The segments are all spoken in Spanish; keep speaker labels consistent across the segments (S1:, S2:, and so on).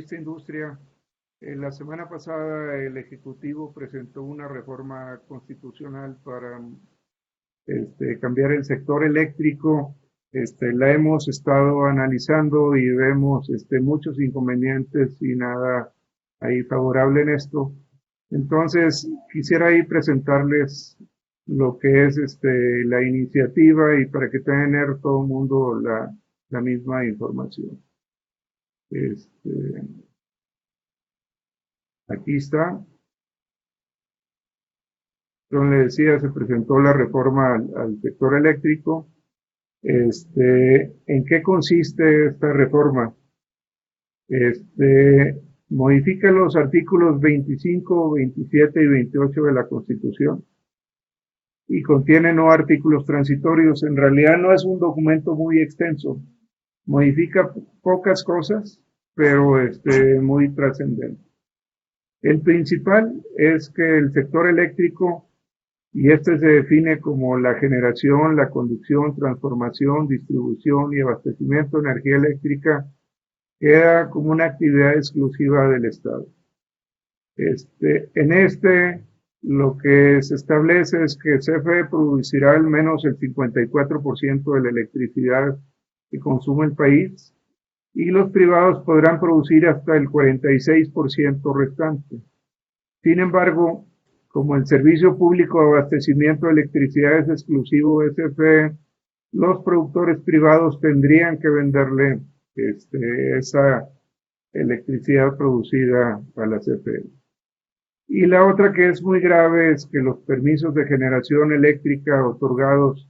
S1: revista Industria, la semana pasada el Ejecutivo presentó una reforma constitucional para cambiar el sector eléctrico. La hemos estado analizando y vemos muchos inconvenientes y nada ahí favorable en esto. Entonces, quisiera ahí presentarles lo que es la iniciativa y para que tengan todo el mundo la misma información. Aquí está. Como le decía, se presentó la reforma al sector eléctrico. ¿En qué consiste esta reforma? Modifica los artículos 25, 27 y 28 de la Constitución y contiene no artículos transitorios. En realidad no es un documento muy extenso. Modifica pocas cosas, pero muy trascendente. El principal es que el sector eléctrico, y se define como la generación, la conducción, transformación, distribución y abastecimiento de energía eléctrica, queda como una actividad exclusiva del Estado. Lo que se establece es que CFE producirá al menos el 54% de la electricidad que consume el país y los privados podrán producir hasta el 46% restante. Sin embargo, como el servicio público de abastecimiento de electricidad es exclusivo de CFE, los productores privados tendrían que venderle esa electricidad producida a la CFE. Y la otra que es muy grave es que los permisos de generación eléctrica otorgados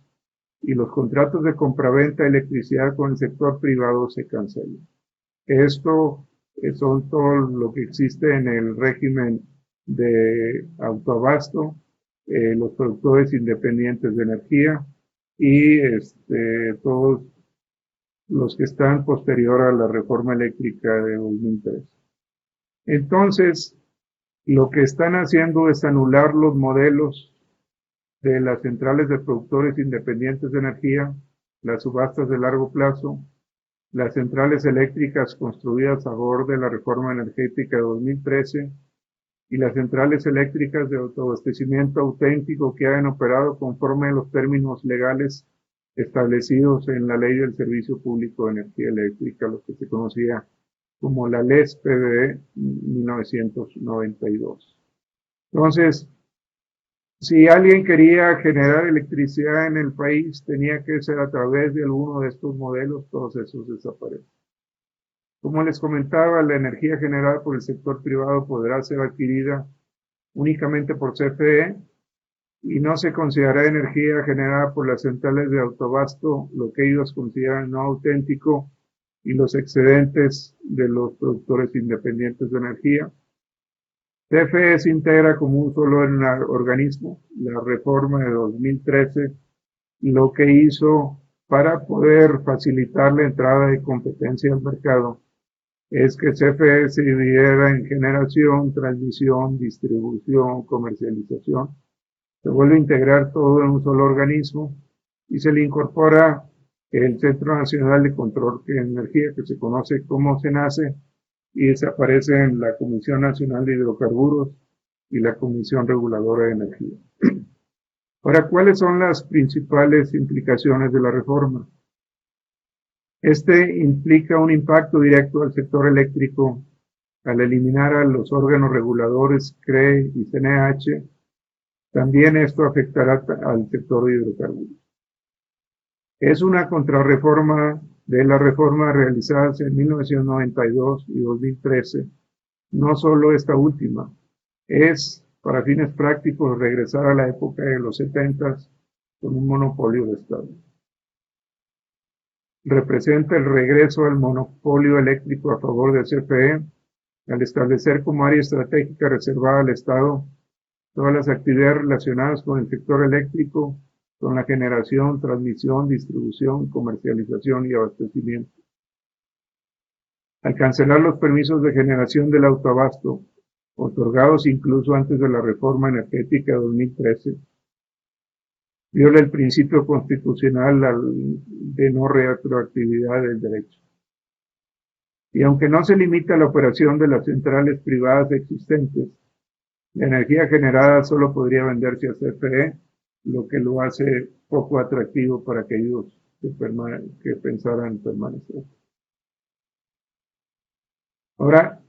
S1: y los contratos de compraventa de electricidad con el sector privado se cancelen. Esto son todo lo que existe en el régimen de autoabasto, los productores independientes de energía y todos los que están posterior a la reforma eléctrica de 2003. Entonces, lo que están haciendo es anular los modelos de las centrales de productores independientes de energía, las subastas de largo plazo, las centrales eléctricas construidas a favor de la reforma energética de 2013 y las centrales eléctricas de autoabastecimiento auténtico que hayan operado conforme a los términos legales establecidos en la Ley del Servicio Público de Energía Eléctrica, lo que se conocía como la LESP de 1992. Entonces, si alguien quería generar electricidad en el país, tenía que ser a través de alguno de estos modelos, todos esos desaparecen. Como les comentaba, la energía generada por el sector privado podrá ser adquirida únicamente por CFE y no se considerará energía generada por las centrales de autoabasto, lo que ellos consideran no auténtico, y los excedentes de los productores independientes de energía. CFE se integra como un solo organismo. La reforma de 2013 lo que hizo para poder facilitar la entrada de competencia al mercado es que CFE se dividiera en generación, transmisión, distribución, comercialización. Se vuelve a integrar todo en un solo organismo y se le incorpora el Centro Nacional de Control de Energía, que se conoce como CENACE, y desaparece en la Comisión Nacional de Hidrocarburos y la Comisión Reguladora de Energía. Ahora, ¿cuáles son las principales implicaciones de la reforma? Implica un impacto directo al sector eléctrico al eliminar a los órganos reguladores CRE y CNH. También esto afectará al sector de hidrocarburos. Es una contrarreforma de las reformas realizadas en 1992 y 2013, no solo esta última, es, para fines prácticos, regresar a la época de los 70s con un monopolio de Estado. Representa el regreso al monopolio eléctrico a favor de CFE, al establecer como área estratégica reservada al Estado todas las actividades relacionadas con el sector eléctrico, con la generación, transmisión, distribución, comercialización y abastecimiento. Al cancelar los permisos de generación del autoabasto, otorgados incluso antes de la reforma energética de 2013, viola el principio constitucional de no retroactividad del derecho. Y aunque no se limita a la operación de las centrales privadas existentes, la energía generada solo podría venderse a CFE, lo que lo hace poco atractivo para aquellos que pensaran permanecer. Ahora,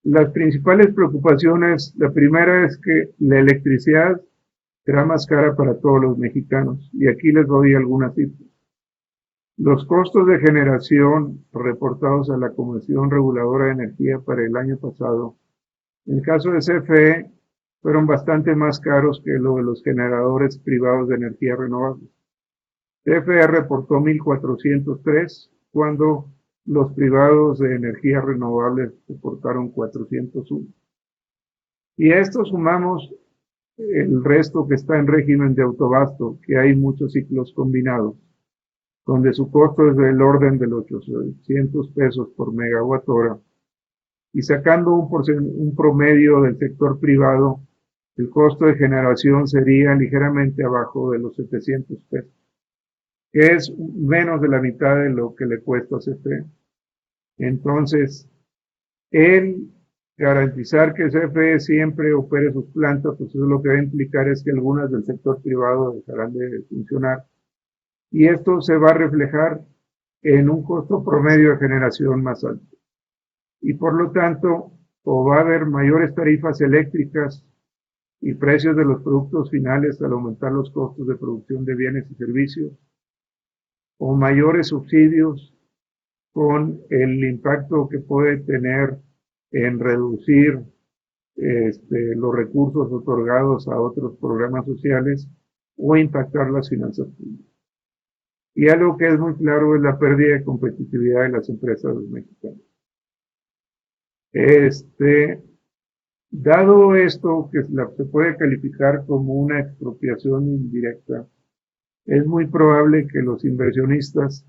S1: las principales preocupaciones, la primera es que la electricidad será más cara para todos los mexicanos. Y aquí les doy algunas cifras. Los costos de generación reportados a la Comisión Reguladora de Energía para el año pasado, en el caso de CFE, fueron bastante más caros que lo de los generadores privados de energía renovable. CFE reportó 1,403, cuando los privados de energía renovable reportaron 401. Y a esto sumamos el resto que está en régimen de autobasto, que hay muchos ciclos combinados, donde su costo es del orden de los 800 pesos por megawatt hora, y sacando un promedio del sector privado, el costo de generación sería ligeramente abajo de los 700 pesos, que es menos de la mitad de lo que le cuesta a CFE. Entonces, el garantizar que CFE siempre opere sus plantas, pues eso lo que va a implicar es que algunas del sector privado dejarán de funcionar. Y esto se va a reflejar en un costo promedio de generación más alto. Y por lo tanto, o va a haber mayores tarifas eléctricas y precios de los productos finales al aumentar los costos de producción de bienes y servicios, o mayores subsidios con el impacto que puede tener en reducir los recursos otorgados a otros programas sociales o impactar las finanzas públicas. Y algo que es muy claro es la pérdida de competitividad de las empresas mexicanas. Dado esto, que se puede calificar como una expropiación indirecta, es muy probable que los inversionistas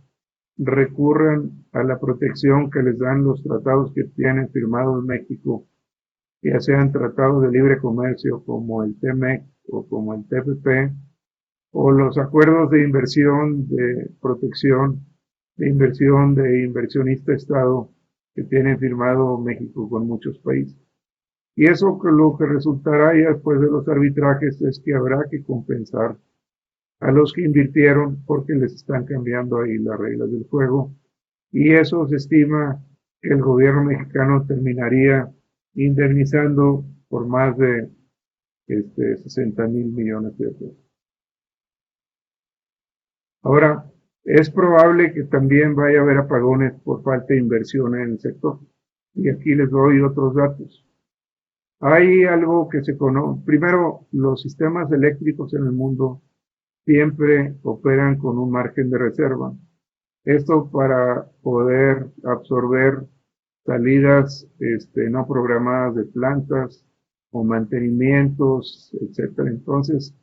S1: recurran a la protección que les dan los tratados que tienen firmados México, ya sean tratados de libre comercio como el TEMEC o como el TPP, o los acuerdos de inversión, de protección, de inversión de inversionista-Estado que tiene firmado México con muchos países. Y eso lo que resultará ya después de los arbitrajes es que habrá que compensar a los que invirtieron porque les están cambiando ahí las reglas del juego. Y eso se estima que el gobierno mexicano terminaría indemnizando por más de 60,000 millones de pesos. Ahora, es probable que también vaya a haber apagones por falta de inversión en el sector. Y aquí les doy otros datos. Hay algo que se conoce. Primero, los sistemas eléctricos en el mundo siempre operan con un margen de reserva. Esto para poder absorber salidas no programadas de plantas o mantenimientos, etcétera. Entonces,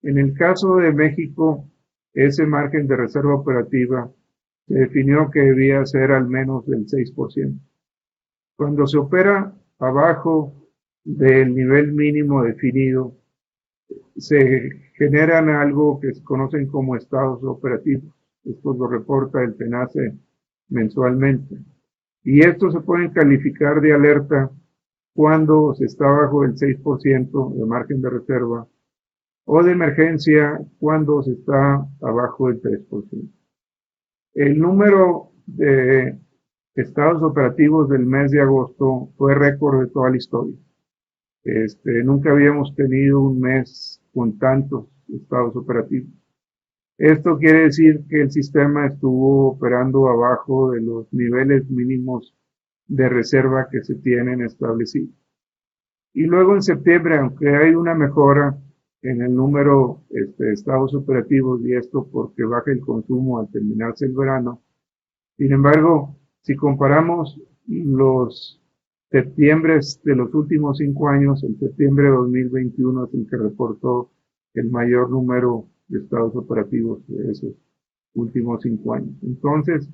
S1: en el caso de México, ese margen de reserva operativa se definió que debía ser al menos del 6%. Cuando se opera abajo del nivel mínimo definido, se generan algo que se conocen como estados operativos. Esto lo reporta el PENACE mensualmente. Y estos se pueden calificar de alerta cuando se está bajo el 6% de margen de reserva, o de emergencia cuando se está abajo del 3%. El número de estados operativos del mes de agosto fue récord de toda la historia. Nunca habíamos tenido un mes con tantos estados operativos. Esto quiere decir que el sistema estuvo operando abajo de los niveles mínimos de reserva que se tienen establecidos. Y luego en septiembre, aunque hay una mejora en el número de estados operativos, y esto porque baja el consumo al terminarse el verano, sin embargo, si comparamos los septiembres de los últimos 5 años, el septiembre de 2021 es el que reportó el mayor número de estados operativos de esos últimos 5 años. Entonces,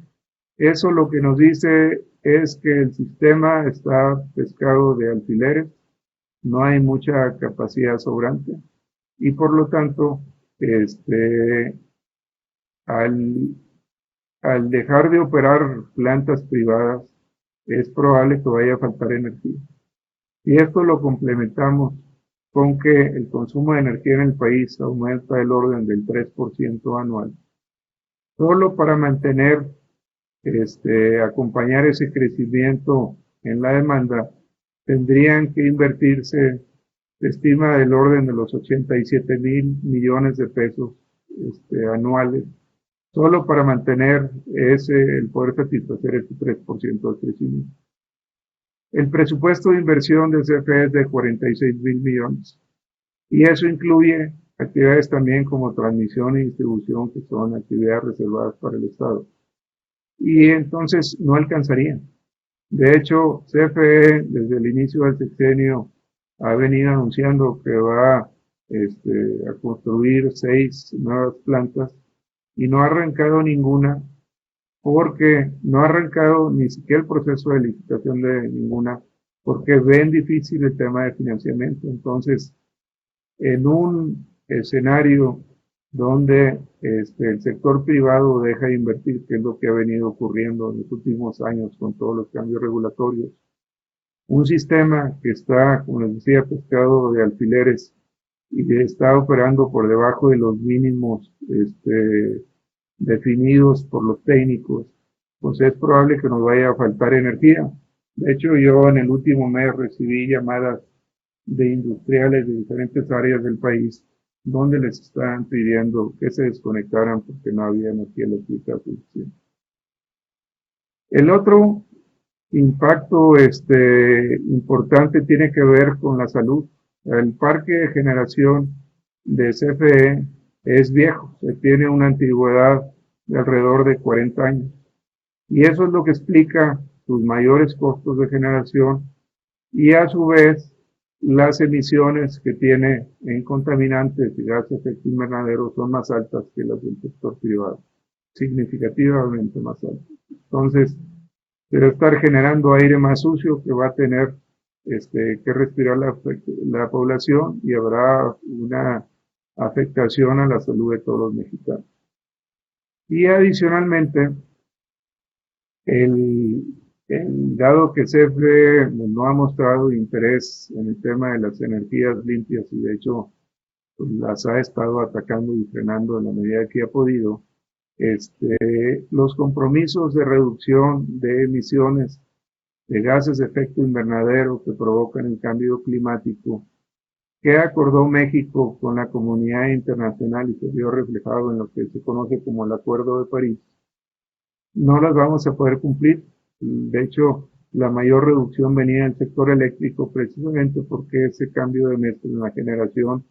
S1: eso lo que nos dice es que el sistema está pescado de alfileres, no hay mucha capacidad sobrante y por lo tanto, al al dejar de operar plantas privadas, es probable que vaya a faltar energía. Y esto lo complementamos con que el consumo de energía en el país aumenta del orden del 3% anual, solo para mantener, acompañar ese crecimiento en la demanda, tendrían que invertirse, se estima del orden de los 87,000 millones de pesos anuales, solo para mantener el poder satisfacer ese 3% de crecimiento. El presupuesto de inversión de CFE es de 46,000 millones, y eso incluye actividades también como transmisión y distribución, que son actividades reservadas para el Estado. Y entonces no alcanzaría. De hecho, CFE desde el inicio del sexenio ha venido anunciando que va a construir 6 nuevas plantas y no ha arrancado ninguna, porque no ha arrancado ni siquiera el proceso de licitación de ninguna, porque ven difícil el tema de financiamiento. Entonces, en un escenario donde el sector privado deja de invertir, que es lo que ha venido ocurriendo en los últimos años con todos los cambios regulatorios, un sistema que está, como les decía, pescado de alfileres y que está operando por debajo de los mínimos definidos por los técnicos, pues es probable que nos vaya a faltar energía. De hecho, yo en el último mes recibí llamadas de industriales de diferentes áreas del país donde les estaban pidiendo que se desconectaran porque no había energía eléctrica suficiente. El otro impacto importante tiene que ver con la salud. El parque de generación de CFE es viejo, tiene una antigüedad de alrededor de 40 años. Y eso es lo que explica sus mayores costos de generación y a su vez las emisiones que tiene en contaminantes y gases de efecto invernadero son más altas que las del sector privado, significativamente más altas. Entonces, debe estar generando aire más sucio que va a tener que respirar la población, y habrá una afectación a la salud de todos los mexicanos. Y adicionalmente, dado que CFE no ha mostrado interés en el tema de las energías limpias y de hecho pues, las ha estado atacando y frenando en la medida que ha podido, los compromisos de reducción de emisiones de gases de efecto invernadero que provocan el cambio climático que acordó México con la comunidad internacional y se vio reflejado en lo que se conoce como el Acuerdo de París, no las vamos a poder cumplir. De hecho, la mayor reducción venía del sector eléctrico precisamente porque ese cambio de mezcla en la generación,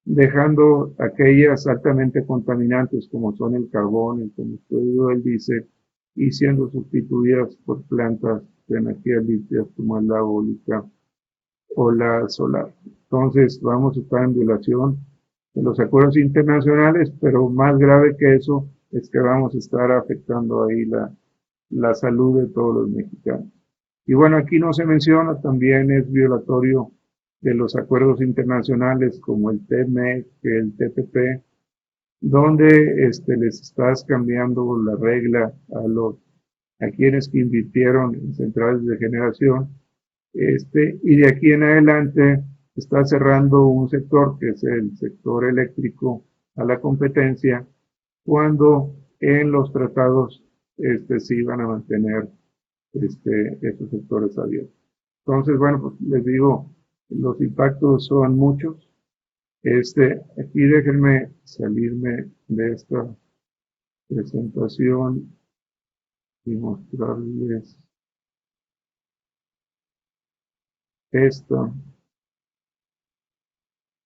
S1: dejando aquellas altamente contaminantes como son el carbón, el combustible del diésel, y siendo sustituidas por plantas de energía limpias como la eólica o la solar. Entonces vamos a estar en violación de los acuerdos internacionales, pero más grave que eso es que vamos a estar afectando ahí la salud de todos los mexicanos. Y bueno, aquí no se menciona, también es violatorio de los acuerdos internacionales como el TMEC, el TPP, donde les estás cambiando la regla a quienes que invirtieron en centrales de generación, y de aquí en adelante está cerrando un sector que es el sector eléctrico a la competencia, cuando en los tratados sí van a mantener esos sectores abiertos. Entonces, bueno, pues les digo, los impactos son muchos. Aquí déjenme salirme de esta presentación y mostrarles esta,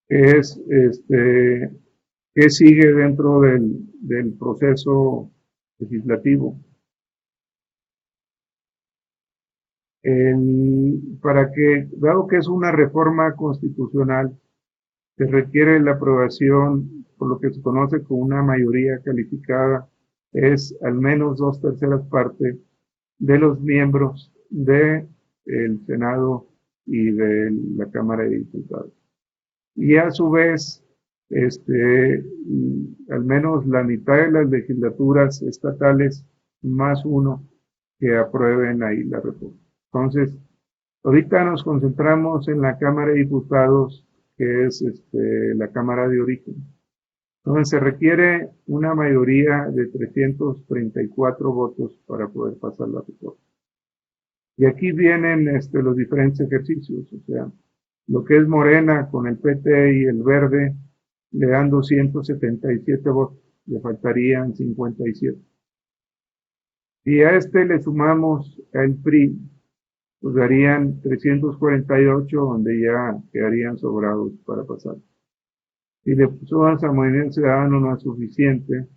S1: que es qué sigue dentro del proceso legislativo. Dado que es una reforma constitucional, se requiere la aprobación por lo que se conoce como una mayoría calificada, es al menos 2/3 partes de los miembros del Senado y de la Cámara de Diputados. Y a su vez, al menos la mitad de las legislaturas estatales más uno que aprueben ahí la reforma. Entonces, ahorita nos concentramos en la Cámara de Diputados, que es la Cámara de origen, donde se requiere una mayoría de 334 votos para poder pasar la reforma. Y aquí vienen los diferentes ejercicios, o sea, lo que es Morena con el PT y el Verde le dan 277 votos, le faltarían 57. Si a le sumamos al PRI, pues darían 348, donde ya quedarían sobrados para pasar. Si le sumas a Movimiento Ciudadano no es suficiente,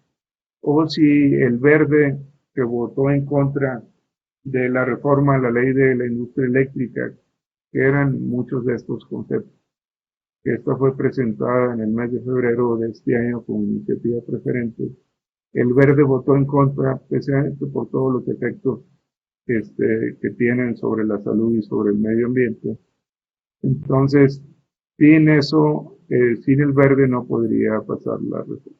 S1: o si el Verde, que votó en contra de la reforma a la ley de la industria eléctrica, que eran muchos de estos conceptos, que esta fue presentada en el mes de febrero de este año como iniciativa preferente, el Verde votó en contra precisamente por todos los efectos que tienen sobre la salud y sobre el medio ambiente. Entonces, sin eso, sin el Verde no podría pasar la reforma,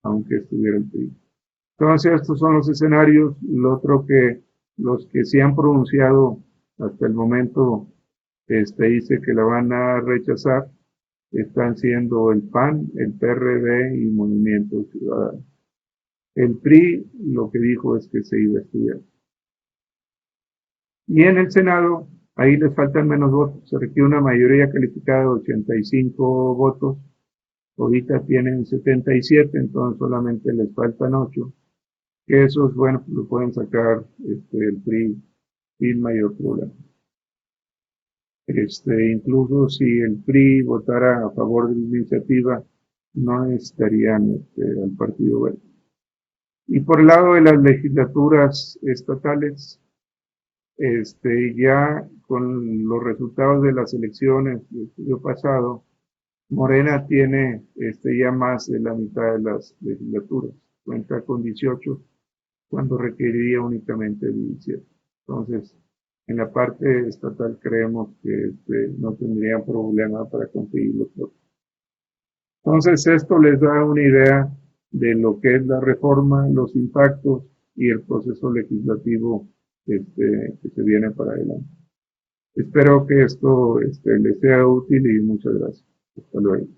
S1: aunque estuviera el PRI. Entonces, estos son los escenarios. Lo otro que los que se han pronunciado hasta el momento dice que la van a rechazar, están siendo el PAN, el PRD y Movimiento Ciudadano. El PRI lo que dijo es que se iba a estudiar. Y en el Senado, ahí les faltan menos votos. Se requiere una mayoría calificada de 85 votos. Ahorita tienen 77, entonces solamente les faltan 8. Que esos, bueno, lo pueden sacar el PRI sin mayor problema. Incluso si el PRI votara a favor de la iniciativa, no necesitarían al Partido Verde. Y por el lado de las legislaturas estatales, ya con los resultados de las elecciones del año pasado, Morena tiene ya más de la mitad de las legislaturas, cuenta con 18, cuando requeriría únicamente 17. Entonces, en la parte estatal creemos que no tendrían problema para conseguir los votos. Entonces, esto les da una idea de lo que es la reforma, los impactos y el proceso legislativo que se viene para adelante. Espero que esto les sea útil y muchas gracias. Hasta luego.